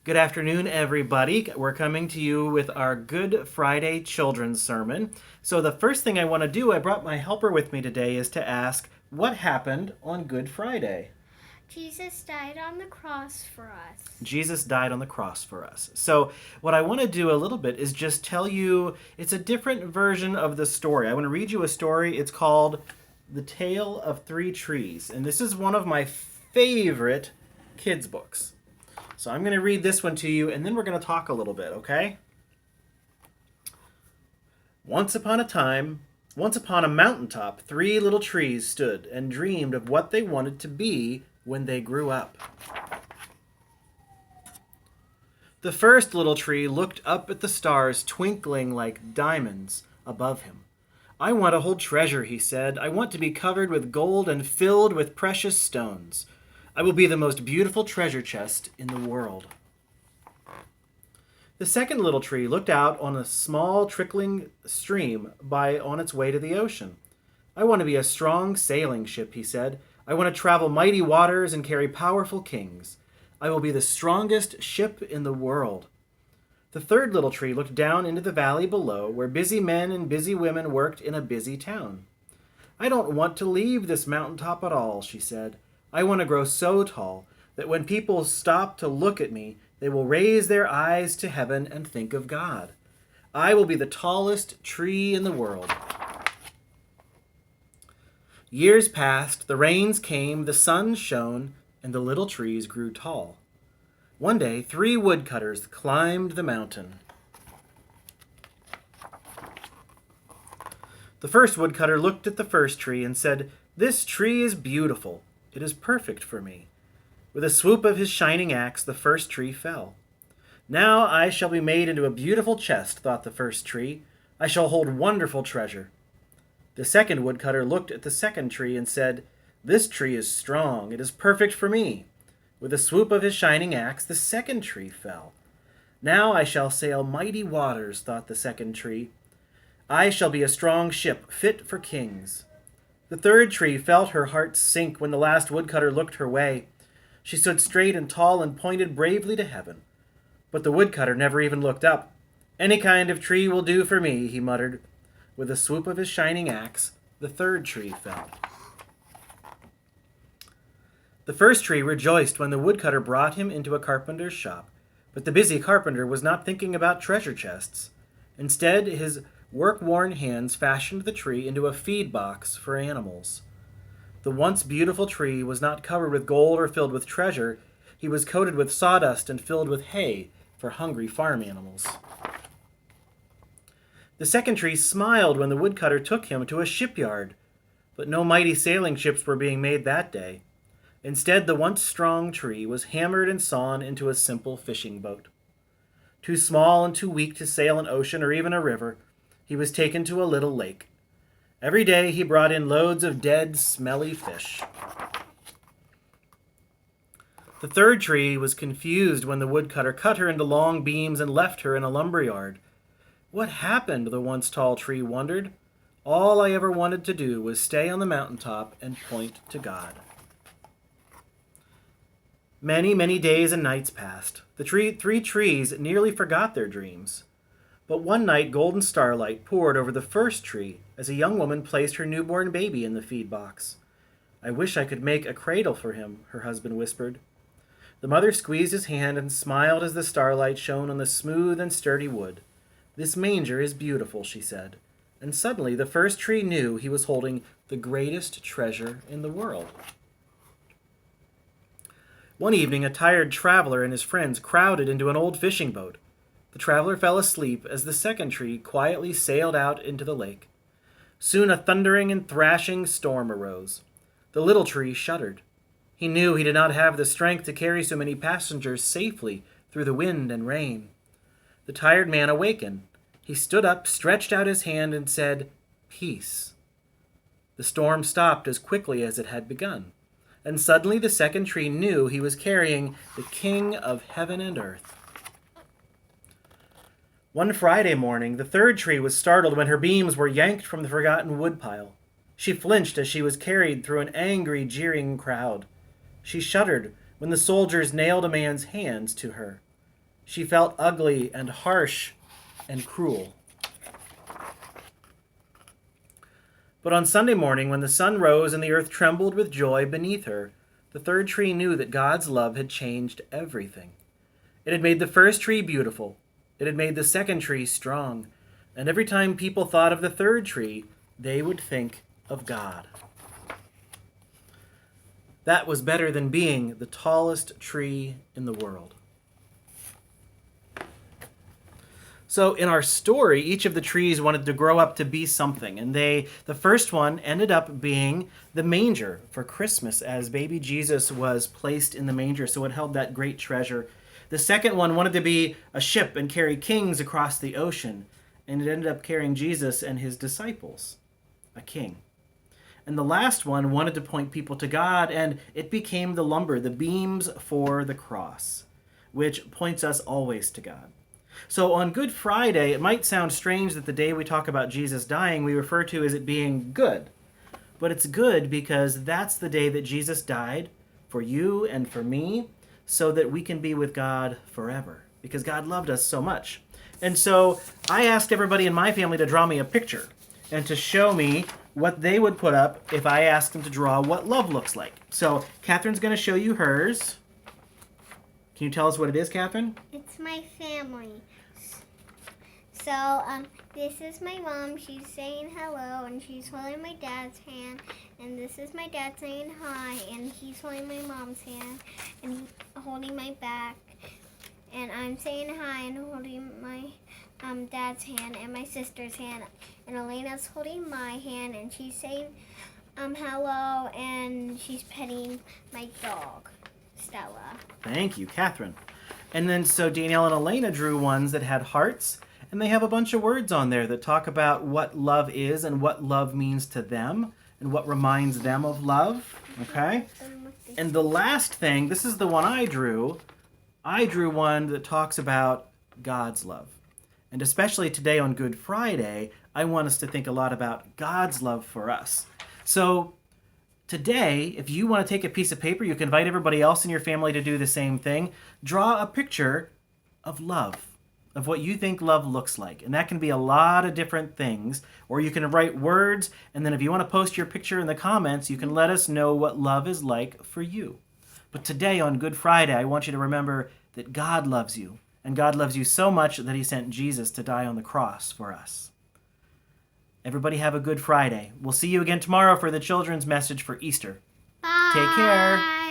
Good afternoon, everybody. We're coming to you with our Good Friday children's sermon. So, the first thing I want to do, I brought my helper with me today, is to ask, what happened on Good Friday? Jesus died on the cross for us. Jesus died on the cross for us. So, what I want to do a little bit is just tell you it's a different version of the story. I want to read you a story. It's called The Tale of Three Trees. And this is one of my favorite kids' books. So I'm going to read this one to you, and then we're going to talk a little bit, okay? Once upon a mountaintop, three little trees stood and dreamed of what they wanted to be when they grew up. The first little tree looked up at the stars twinkling like diamonds above him. I want to hold treasure, he said. I want to be covered with gold and filled with precious stones. I will be the most beautiful treasure chest in the world. The second little tree looked out on a small trickling stream on its way to the ocean. I want to be a strong sailing ship, he said. I want to travel mighty waters and carry powerful kings. I will be the strongest ship in the world. The third little tree looked down into the valley below, where busy men and busy women worked in a busy town. I don't want to leave this mountaintop at all, she said. I want to grow so tall that when people stop to look at me, they will raise their eyes to heaven and think of God. I will be the tallest tree in the world. Years passed, the rains came, the sun shone, and the little trees grew tall. One day, three woodcutters climbed the mountain. The first woodcutter looked at the first tree and said, "This tree is beautiful. It is perfect for me." With a swoop of his shining axe, the first tree fell. Now I shall be made into a beautiful chest, thought the first tree. I shall hold wonderful treasure. The second woodcutter looked at the second tree and said, "This tree is strong. It is perfect for me." With a swoop of his shining axe, the second tree fell. Now I shall sail mighty waters, thought the second tree. I shall be a strong ship, fit for kings. The third tree felt her heart sink when the last woodcutter looked her way. She stood straight and tall and pointed bravely to heaven. But the woodcutter never even looked up. "Any kind of tree will do for me," he muttered. With a swoop of his shining axe, the third tree fell. The first tree rejoiced when the woodcutter brought him into a carpenter's shop, but the busy carpenter was not thinking about treasure chests. Instead, his work-worn hands fashioned the tree into a feed box for animals. The once beautiful tree was not covered with gold or filled with treasure. He was coated with sawdust and filled with hay for hungry farm animals. The second tree smiled when the woodcutter took him to a shipyard, but no mighty sailing ships were being made that day. Instead, the once strong tree was hammered and sawn into a simple fishing boat. Too small and too weak to sail an ocean or even a river, he was taken to a little lake. Every day he brought in loads of dead, smelly fish. The third tree was confused when the woodcutter cut her into long beams and left her in a lumberyard. What happened, the once tall tree wondered. All I ever wanted to do was stay on the mountaintop and point to God. Many, many days and nights passed. The three trees nearly forgot their dreams. But one night golden starlight poured over the first tree as a young woman placed her newborn baby in the feed box. "I wish I could make a cradle for him," her husband whispered. The mother squeezed his hand and smiled as the starlight shone on the smooth and sturdy wood. "This manger is beautiful," she said. And suddenly the first tree knew he was holding the greatest treasure in the world. One evening, a tired traveler and his friends crowded into an old fishing boat. The traveler fell asleep as the second tree quietly sailed out into the lake. Soon a thundering and thrashing storm arose. The little tree shuddered. He knew he did not have the strength to carry so many passengers safely through the wind and rain. The tired man awakened. He stood up, stretched out his hand, and said, "Peace." The storm stopped as quickly as it had begun, and suddenly the second tree knew he was carrying the King of heaven and earth. One Friday morning, the third tree was startled when her beams were yanked from the forgotten woodpile. She flinched as she was carried through an angry, jeering crowd. She shuddered when the soldiers nailed a man's hands to her. She felt ugly and harsh and cruel. But on Sunday morning, when the sun rose and the earth trembled with joy beneath her, the third tree knew that God's love had changed everything. It had made the first tree beautiful. It had made the second tree strong. And every time people thought of the third tree, they would think of God. That was better than being the tallest tree in the world. So in our story, each of the trees wanted to grow up to be something. And the first one ended up being the manger for Christmas, as baby Jesus was placed in the manger. So it held that great treasure. The second one wanted to be a ship and carry kings across the ocean. And it ended up carrying Jesus and his disciples, a king. And the last one wanted to point people to God, and it became the lumber, the beams for the cross, which points us always to God. So on Good Friday, it might sound strange that the day we talk about Jesus dying, we refer to as it being good. But it's good because that's the day that Jesus died for you and for me, so that we can be with God forever, because God loved us so much. And so I asked everybody in my family to draw me a picture and to show me what they would put up if I asked them to draw what love looks like. So Catherine's going to show you hers. Can you tell us what it is, Catherine? It's my family. So, this is my mom. She's saying hello, and she's holding my dad's hand. And this is my dad saying hi, and he's holding my mom's hand, and he's holding my back. And I'm saying hi and holding my dad's hand and my sister's hand. And Elena's holding my hand, and she's saying hello, and she's petting my dog, Stella. Thank you, Catherine. And then so Danielle and Elena drew ones that had hearts, and they have a bunch of words on there that talk about what love is and what love means to them and what reminds them of love, okay? And the last thing, this is the one I drew one that talks about God's love. And especially today on Good Friday, I want us to think a lot about God's love for us. So today, if you want to take a piece of paper, you can invite everybody else in your family to do the same thing. Draw a picture of love, of what you think love looks like. And that can be a lot of different things. Or you can write words, and then if you want to post your picture in the comments, you can let us know what love is like for you. But today on Good Friday, I want you to remember that God loves you. And God loves you so much that he sent Jesus to die on the cross for us. Everybody have a Good Friday. We'll see you again tomorrow for the children's message for Easter. Bye. Take care.